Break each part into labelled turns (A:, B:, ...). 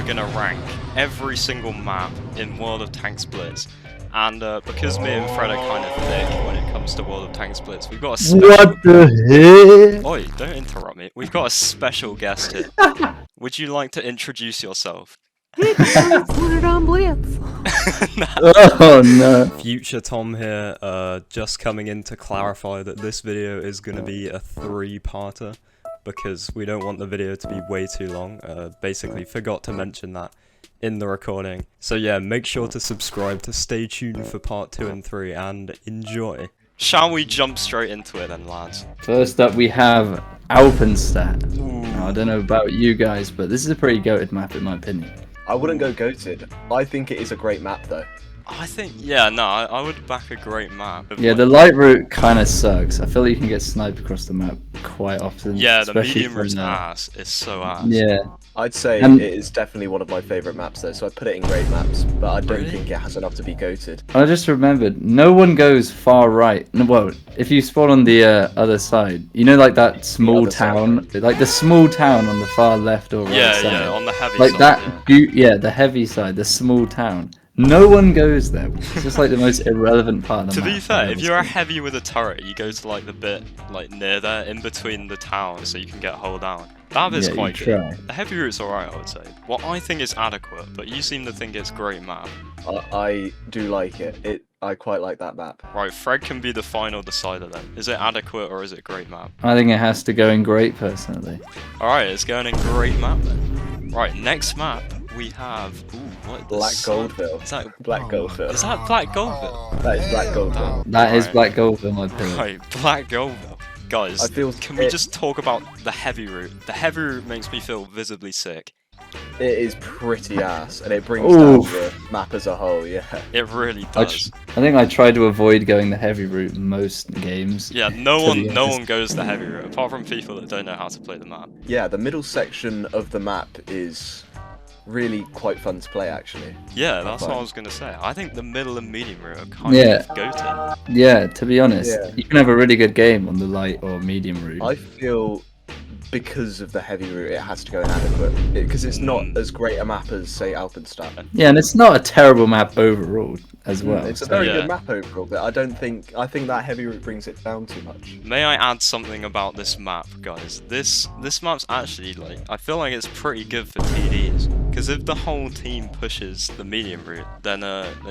A: we're gonna rank every single map in World of Tanks Blitz. And because me and Fred are kind of thick when it comes to World of Tanks Blitz, we've got a special...
B: What the heck?
A: Oi, don't interrupt me. We've got a special guest here. Would you like to introduce yourself?
C: Hey guys, put it on Blitz.
B: Oh no.
A: Future Tom here, just coming in to clarify that this video is going to be a 3-parter because we don't want the video to be way too long. Basically forgot to mention that in the recording. So yeah, make sure to subscribe to stay tuned for part 2 and 3 and enjoy. Shall we jump straight into it then, lads?
B: First up we have Alpenstadt. Now, I don't know about you guys, but this is a pretty goated map in my opinion.
D: I wouldn't go goated. I think it is a great map though.
A: I think, yeah, no, I would back a great map.
B: Yeah, the light route kind of sucks. I feel like you can get sniped across the map quite often.
A: Yeah, the
B: especially
A: medium route's ass. It's so ass.
B: Yeah.
D: I'd say it is definitely one of my favourite maps though, so I put it in great maps, but I don't think it has enough to be goated.
B: I just remembered, no one goes far right. Well, if you spawn on the other side, you know, like that small town, like the small town on the far left or right side.
A: Yeah, on the heavy
B: like
A: side.
B: That, yeah, the heavy side, the small town. No one goes there. It's just like the most irrelevant part of the
A: map. To be fair, if you're a heavy with a turret, you go to like the bit like near there, in between the towns, so you can get a hold down. That is quite good. The heavy route's alright, I would say. What I think is adequate, but you seem to think it's a great map.
D: I do like it. I quite like that map.
A: Right, Fred can be the final decider then. Is it adequate or is it a great map?
B: I think it has to go in great, personally.
A: Alright, it's going in great map then. Right, next map. We have
D: Black Goldville.
A: Is that
D: Black Goldville?
A: Is that Black Goldville?
D: That is Black Goldville.
B: That is Black Goldville, my opinion.
A: Right, Black Goldville. Guys, can we just talk about the heavy route? The heavy route makes me feel visibly sick.
D: It is pretty ass, and it brings down the map as a whole, yeah.
A: It really does.
B: I think I try to avoid going the heavy route most games.
A: Yeah, no one goes the heavy route, apart from people that don't know how to play the map.
D: Yeah, the middle section of the map is really quite fun to play, actually.
A: Yeah, that's what I was going to say. I think the middle and medium route are kind of goated.
B: Yeah, to be honest, you can have a really good game on the light or medium route.
D: I feel because of the heavy route, it has to go inadequate. Because it's not as great a map as, say, Alpenstadt.
B: Yeah, and it's not a terrible map overall as well.
D: It's a very good map overall, but I think that heavy route brings it down too much.
A: May I add something about this map, guys? This map's actually, like, I feel like it's pretty good for TDs. Because if the whole team pushes the medium route, then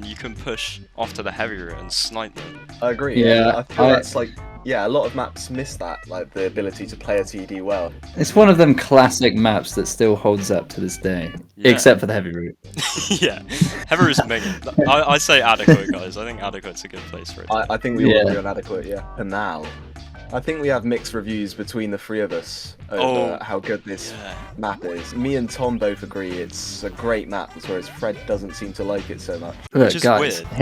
A: you can push off to the heavy route and snipe them.
D: I agree. Yeah, I feel that's like... Yeah, a lot of maps miss that, like the ability to play a TD well.
B: It's one of them classic maps that still holds up to this day, except for the heavy route.
A: Yeah, heavy route's minging. I say adequate, guys. I think adequate's a good place for it.
D: I think we all agree on adequate, yeah. Canal. I think we have mixed reviews between the three of us over how good this map is. Me and Tom both agree it's a great map, whereas Fred doesn't seem to like it so much.
B: Look,
A: is
B: guys,
A: weird.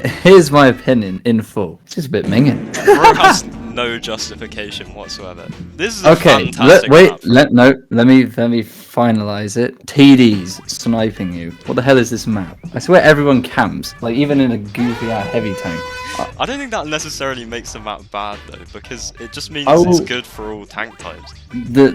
B: here's my opinion in full. It's just a bit minging.
A: Bro has no justification whatsoever. This is a fantastic map.
B: Let me finalize it. TDs sniping you. What the hell is this map? I swear everyone camps, like even in a goofy heavy tank.
A: I don't think that necessarily makes the map bad though, because it just means it's good for all tank types.
B: The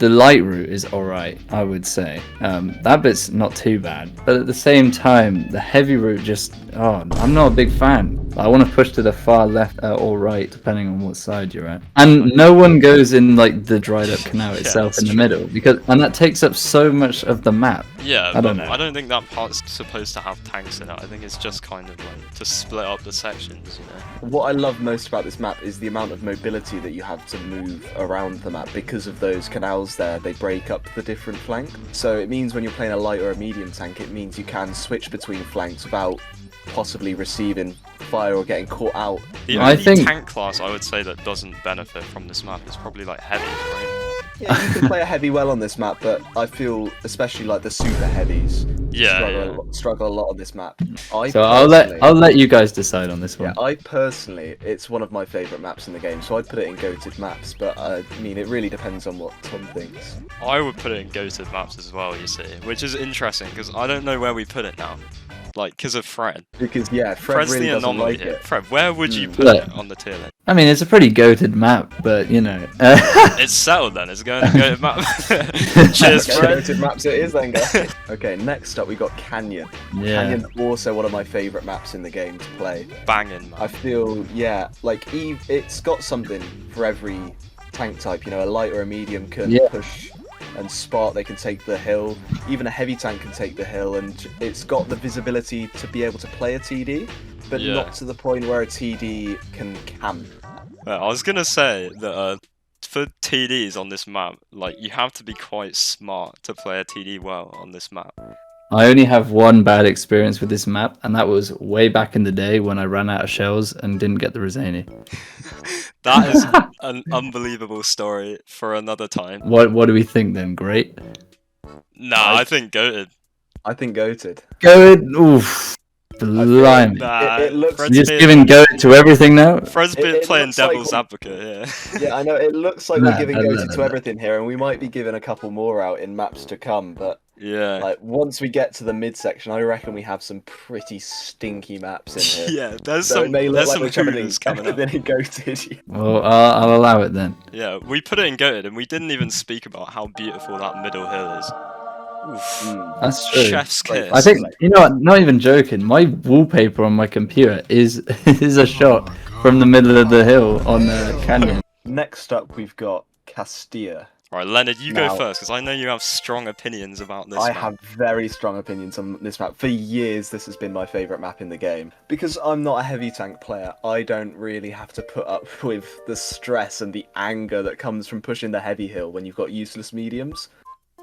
B: light route is alright, I would say. That bit's not too bad, but at the same time, the heavy route just I'm not a big fan. I want to push to the far left or right, depending on what side you're at. And no one goes in like the dried up canal itself in the middle, and that takes up so much of the map.
A: Yeah, I don't think that part's supposed to have tanks in it. I think it's just kind of like to split up the sections, you know.
D: What I love most about this map is the amount of mobility that you have to move around the map because of those canals there. They break up the different flanks, so it means when you're playing a light or a medium tank, it means you can switch between flanks without possibly receiving fire or getting caught out.
A: The only tank class I would say that doesn't benefit from this map is probably like heavy, right?
D: Yeah, you can play a heavy well on this map, but I feel especially like the super heavies struggle a lot on this map.
B: I'll let you guys decide on this one.
D: Yeah, I personally, it's one of my favourite maps in the game, so I'd put it in goated maps, but I mean, it really depends on what Tom thinks.
A: I would put it in goated maps as well, you see, which is interesting, because I don't know where we put it now. Like, because of Fred.
D: Because yeah, Fred
A: Fred's
D: really
A: the
D: doesn't
A: anomaly
D: like
A: here.
D: it.
A: Fred, where would you put
B: Look.
A: it on the tier list?
B: I mean, it's a pretty goated map, but you know.
A: It's settled then. It's going to go to map. Cheers,
D: Okay,
A: Fred.
D: goated maps it is then, guys. Okay, next up we got Canyon.
B: Yeah.
D: Canyon's also one of my favourite maps in the game to play.
A: Banging,
D: I
A: man.
D: feel, yeah, like it's got something for every tank type. You know, a light or a medium can
B: Yeah.
D: push and spot. They can take the hill. Even a heavy tank can take the hill, and it's got the visibility to be able to play a TD, but
A: Yeah.
D: not to the point where a TD can camp.
A: I was gonna say that for TDs on this map, like you have to be quite smart to play a TD well on this map.
B: I only have one bad experience with this map, and that was way back in the day when I ran out of shells and didn't get the Rosani.
A: That is an unbelievable story for another time.
B: What do we think then? Great.
A: Nah, I think goated.
D: I think goated.
B: Goat. Oof. Blimey.
A: Nah,
D: It looks-
A: Fred's
B: You're just
A: been,
B: giving goat to everything now?
A: Fred's been
D: it
A: playing
D: looks like-
A: devil's advocate, yeah.
D: Yeah, I know. It looks like
B: Nah,
D: we're giving
B: nah,
D: goated
B: nah,
D: to
B: nah.
D: everything here, and we might be giving a couple more out in maps to come. But
A: Yeah.
D: like once we get to the midsection, I reckon we have some pretty stinky maps in here.
A: Yeah, there's
D: So it
A: some
D: may look
A: there's
D: like
A: some
D: we're coming
A: hooters coming up.
D: than in goated.
B: Well, I'll allow it then.
A: Yeah, we put it in goated and we didn't even speak about how beautiful that middle hill is. Oof.
B: That's true.
A: Chef's
D: Great.
A: kiss.
B: I think, you know what, not even joking, my wallpaper on my computer is a shot from the middle of the hill on Canyon.
D: Next up, we've got Castilla.
A: Right, Leonard, you go
D: Now-
A: first because I know you have strong opinions about this.
D: I
A: map.
D: have very strong opinions on this map. For years, this has been my favourite map in the game. Because I'm not a heavy tank player, I don't really have to put up with the stress and the anger that comes from pushing the heavy hill when you've got useless mediums.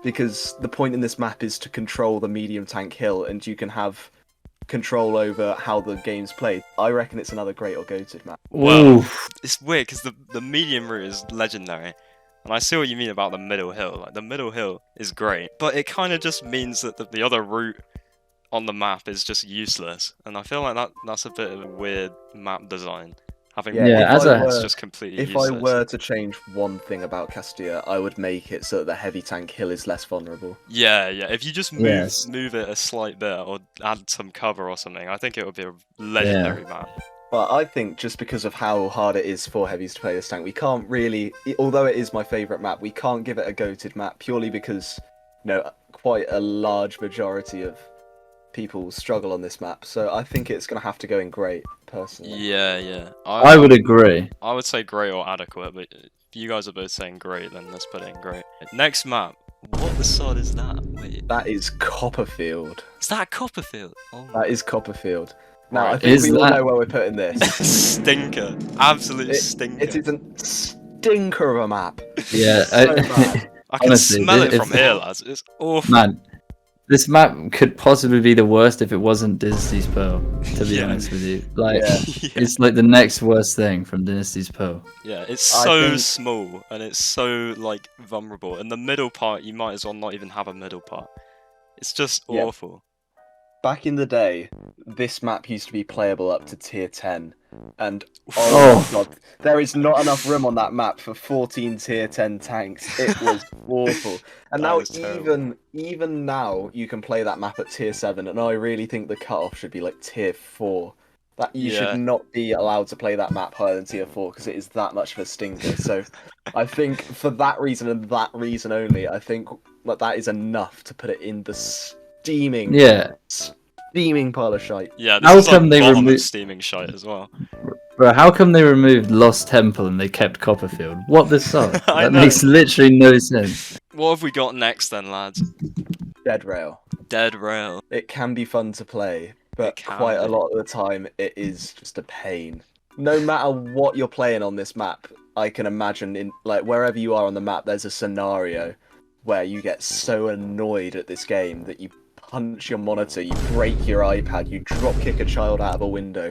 D: Because the point in this map is to control the medium tank hill, and you can have control over how the game's played. I reckon it's another great or goated map.
A: Well,
B: Oof.
A: It's weird because the medium route is legendary. And I see what you mean about the middle hill. Like, the middle hill is great, but it kind of just means that the other route on the map is just useless. And I feel like that's a bit of a weird map design. Having
D: Yeah,
A: one
B: if
A: route
B: I
A: that's
D: were-
A: just completely
D: If
A: useless.
D: I were to change one thing about Castilla, I would make it so that the heavy tank hill is less vulnerable.
A: Yeah, yeah. If you just move
B: Yes.
A: move it a slight bit or add some cover or something, I think it would be a legendary map.
D: But I think just because of how hard it is for heavies to play this tank, we can't really, although it is my favourite map, we can't give it a goated map purely because, you know, quite a large majority of people struggle on this map. So I think it's going to have to go in great, personally.
A: Yeah, yeah.
B: I would agree.
A: I would say great or adequate, but if you guys are both saying great, then let's put it in great. Next map. What the sod is that? Wait,
D: That is Copperfield.
A: is that Copperfield? Oh,
D: That is Copperfield. Now, I
A: Right.
D: think
B: Is
D: we all
B: that-
D: know where we're putting this.
A: stinker. Absolute stinker.
D: It is a stinker of a map.
B: Yeah,
D: So bad.
A: I can
B: honestly,
A: smell it
B: if-
A: from here, lads. It's awful.
B: Man, this map could possibly be the worst if it wasn't Dynasty's Pearl, to be
A: Yeah.
B: honest with you. Like,
D: Yeah.
A: Yeah.
B: it's like the next worst thing from Dynasty's Pearl.
A: Yeah, it's
D: I
A: so
D: think-
A: small and it's so like vulnerable. And the middle part, you might as well not even have a middle part. It's just
D: Yeah.
A: awful.
D: Back in the day, this map used to be playable up to tier 10. And
B: Oh.
D: my god, there is not enough room on that map for 14 tier 10 tanks. It was awful. And
A: That
D: now
A: was terrible.
D: even now you can play that map at tier 7, and I really think the cutoff should be like tier 4. That you
A: Yeah.
D: should not be allowed to play that map higher than tier 4 because it is that much of a stinker. So I think for that reason and that reason only, I think that is enough to put it in the steaming pile of shite.
A: Yeah, this
B: How
A: is like
B: come they
A: bottom
B: remo-
A: of steaming shite as well.
B: Bro, how come they removed Lost Temple and they kept Copperfield? What the sod?
A: I
B: That
A: know.
B: makes literally no sense.
A: What have we got next then, lads?
D: Dead rail.
A: Dead rail.
D: It can be fun to play, but
A: can
D: quite a
A: be.
D: lot of the time it is just a pain. No matter what you're playing on this map, I can imagine in like wherever you are on the map, there's a scenario where you get so annoyed at this game that you punch your monitor, you break your iPad, you drop kick a child out of a window.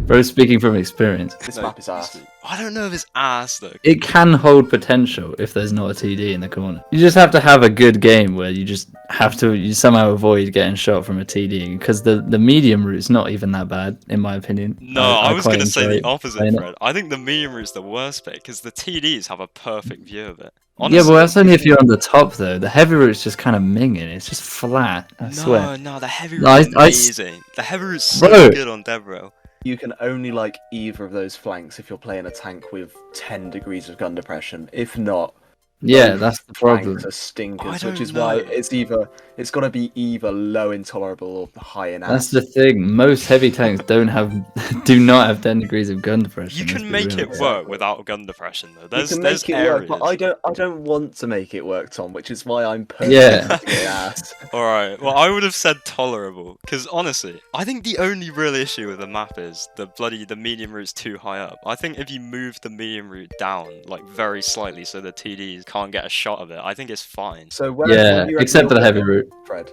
B: Bro, speaking from experience,
D: This
A: No,
D: map is ass.
A: I don't know if it's ass though.
B: it can hold potential if there's not a TD in the corner. You just have to have a good game where you just have to you somehow avoid getting shot from a TD because the medium route's not even that bad in my opinion.
A: No, I was
B: quite
A: going to say
B: enjoy
A: the opposite,
B: playing it.
A: Fred. I think the medium route's the worst bit because the TDs have a perfect view of it.
B: Yeah, but that's only if
D: isn't
B: you're on the top, though. The heavy route's just kind of minging. It's just flat. I swear.
A: No, the heavy
B: No,
A: route's amazing. The heavy route's so
B: Bro.
A: good on Devro.
D: You can only like either of those flanks if you're playing a tank with 10 degrees of gun depression. If not,
B: Yeah,
D: both
B: that's the problem.
D: flanks are stinkers,
A: I
D: which is
A: don't
D: why
A: know.
D: it's got to be either low intolerable or high in
B: That's
D: ass.
B: the thing. Most heavy tanks do not have 10 degrees of gun depression.
A: You
B: let's
A: can
B: be
A: make
B: real.
A: it work without gun depression though.
D: You
A: There's
D: can make it
A: areas.
D: work, but I don't want to make it work, Tom, which is why I'm
B: Yeah.
D: putting it ass.
A: Alright, well I would have said tolerable, because honestly, I think the only real issue with the map is the medium route's too high up. I think if you move the medium route down, like very slightly so the TDs can't get a shot of it, I think it's fine.
D: So where
B: Yeah,
D: do you reckon
B: except for the
D: you'll
B: heavy
D: put
B: route.
D: it, Fred?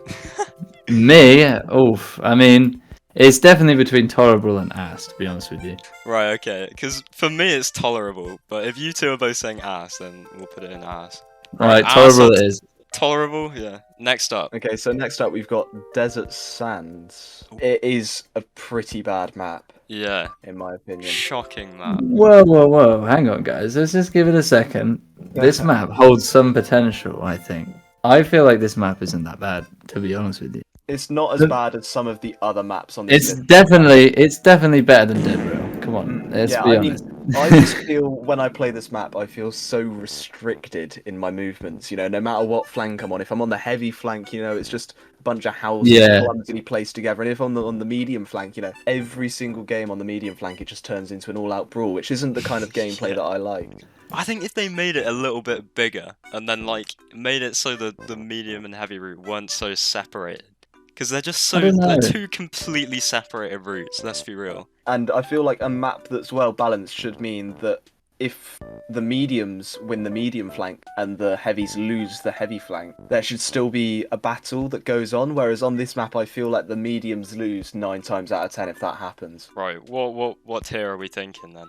B: Me? Oof. I mean, it's definitely between tolerable and ass, to be honest with you.
A: Right, okay, because for me it's tolerable, but if you two are both saying ass, then we'll put it in ass.
B: Alright,
A: ass
B: tolerable
A: or
B: it is.
A: Tolerable, yeah. Next up.
D: Okay, so next up we've got Desert Sands. It is a pretty bad map,
A: Yeah,
D: in my opinion.
A: shocking map.
B: Whoa. Hang on, guys. Let's just give it a second. This map holds some potential, I think. I feel like this map isn't that bad, to be honest with you.
D: It's not as bad as some of the other maps on this
B: It's
D: list.
B: definitely better than Dead Rail. Come on, let's
D: Yeah,
B: be
D: I mean,
B: honest.
D: I just feel when I play this map, I feel so restricted in my movements. You know, no matter what flank I'm on. If I'm on the heavy flank, you know, it's just a bunch of houses
B: Yeah.
D: clumsily placed together. And if I'm on the medium flank, you know, every single game on the medium flank, it just turns into an all-out brawl, which isn't the kind of gameplay that I like.
A: I think if they made it a little bit bigger, and then like made it so that the medium and heavy route weren't so separated. Because they're just
B: I don't know.
A: they're two completely separated routes, let's be real.
D: And I feel like a map that's well balanced should mean that if the mediums win the medium flank and the heavies lose the heavy flank, there should still be a battle that goes on. Whereas on this map, I feel like the mediums lose 9 times out of 10 if that happens.
A: Right, what tier are we thinking then?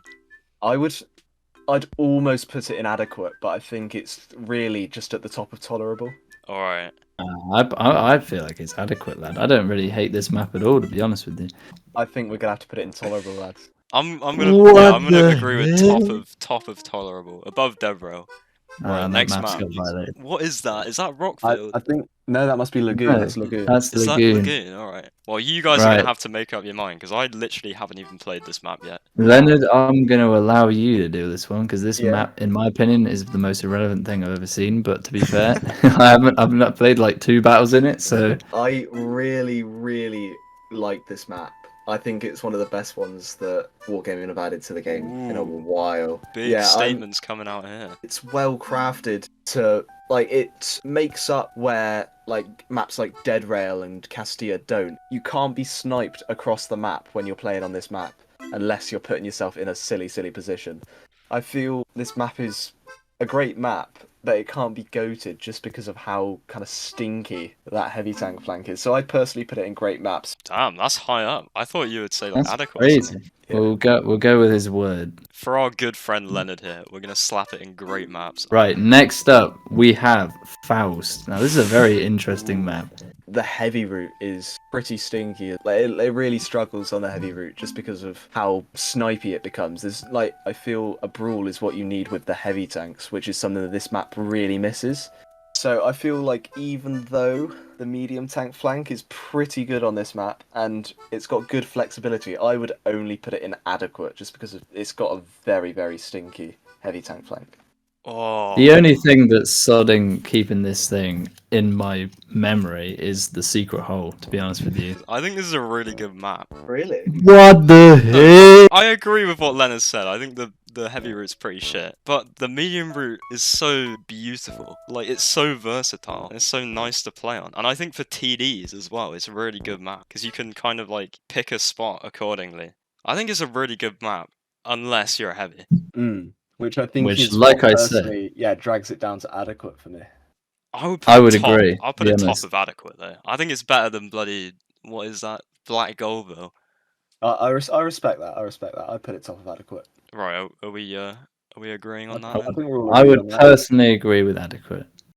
D: I'd almost put it in adequate, but I think it's really just at the top of tolerable.
A: Alright.
B: I feel like it's adequate, lad. I don't really hate this map at all, to be honest with you.
D: I think we're gonna have to put it in tolerable, lads.
A: I'm gonna agree with top of tolerable, above Devro. Right,
B: That
A: next
B: map's
A: map.
B: got violated.
A: What is that? Is that Rockfield?
D: I think no, that must be Lagoon.
B: No,
D: That's Lagoon.
B: That's
A: Is that
B: Lagoon.
A: Lagoon? Alright. Well, you guys are
B: Right.
A: gonna have to make up your mind, because I literally haven't even played this map yet.
B: Leonard, I'm going to allow you to do this one because this
D: Yeah.
B: map, in my opinion, is the most irrelevant thing I've ever seen. But to be fair, I've not played like 2 battles in it, so
D: I really like this map. I think it's one of the best ones that Wargaming have added to the game in a while.
A: Big
D: Yeah,
A: statements coming out here.
D: it's well crafted to like it makes up where like maps like Dead Rail and Castilla don't. You can't be sniped across the map when you're playing on this map unless you're putting yourself in a silly position. I feel this map is a great map, but it can't be goated just because of how kind of stinky that heavy tank flank is. So I personally put it in great maps.
A: Damn, that's high up. I thought you would say like
B: that's
A: adequate. or something.
B: crazy.
D: Yeah.
B: We'll go with his word.
A: For our good friend Leonard here, we're gonna slap it in great maps.
B: Right, next up we have Faust. Now this is a very interesting map.
D: The heavy route is pretty stinky. Like it really struggles on the heavy route just because of how snipey it becomes. There's like I feel a brawl is what you need with the heavy tanks, which is something that this map really misses. So I feel like even though the medium tank flank is pretty good on this map and it's got good flexibility, I would only put it in adequate just because it's got a very stinky heavy tank flank.
A: Oh,
B: The only thing that's sodding keeping this thing in my memory is the secret hole, to be honest with you.
A: I think this is a really good map.
D: Really?
B: What the heck?
A: I agree with what Leonard said. I think the heavy route's pretty shit, but the medium route is so beautiful. Like it's so versatile. And it's so nice to play on, and I think for TDs as well, it's a really good map because you can kind of like pick a spot accordingly. I think it's a really good map, unless you're heavy.
D: Which I think
B: Which,
D: is
B: like
D: what
B: I said-
D: personally, yeah, drags it down to adequate for me.
A: I would top.
B: agree,
A: I'll
B: to
A: put
B: be
A: it top
B: honest.
A: of adequate though. I think it's better than bloody what is that Black Goldville.
D: I respect that. I respect that. I put it top of adequate.
A: Right? Are we agreeing on that?
D: I
A: then?
D: think we're all
B: I
D: agreed
B: would
D: on that.
B: personally agree with adequate.